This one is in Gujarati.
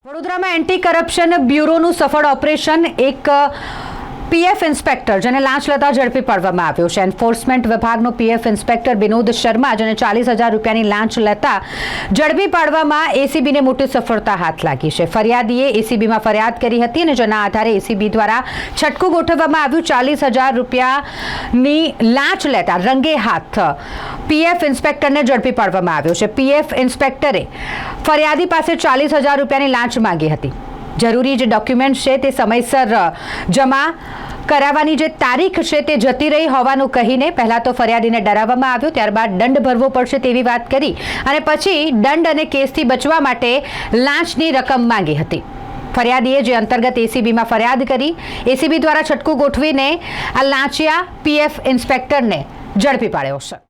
વડોદરામાં એન્ટી કરપ્શન બ્યુરોનું સફળ ઓપરેશન એક પીએફ ઇન્સ્પેક્ટર જેને લાંચ લેતા ઝડપી પાડવામાં આવ્યો છે। એન્ફોર્સમેન્ટ વિભાગનો પીએફ ઇન્સ્પેક્ટર વિનોદ શર્મા જેને 40,000 રૂપિયાની લાંચ લેતા ઝડપી પાડવામાં એસીબીને મોટી સફળતા હાથ લાગી છે। ફરિયાદીએ એસીબીમાં ફરિયાદ કરી હતી અને જેના આધારે એસીબી દ્વારા છટકું ગોઠવવામાં આવ્યું। 40,000 રૂપિયાની લાંચ લેતા રંગે હાથ પીએફ ઇન્સ્પેક્ટરને ઝડપી પાડવામાં આવ્યો છે। પીએફ ઇન્સ્પેક્ટરે ફરિયાદી પાસે 40,000 રૂપિયાની લાંચ માંગી હતી। જરૂરી જે ડોક્યુમેન્ટ છે તે સમયસર જમા કરાવવાની જે તારીખ છે તે જતી રહી હોવાનું કહીને પહેલા તો ફરિયાદીને ડરાવવામાં આવ્યો, ત્યારબાદ દંડ ભરવો પડશે તેવી વાત કરી અને પછી દંડ અને કેસથી બચવા માટે લાંચની રકમ માંગી હતી। ફરિયાદીએ જે અંતર્ગત એસીબીમાં ફરિયાદ કરી, એસીબી દ્વારા છટકું ગોઠવીને આ લાંચિયા પીએફ ઇન્સ્પેક્ટરને ઝડપી પાડ્યો છે।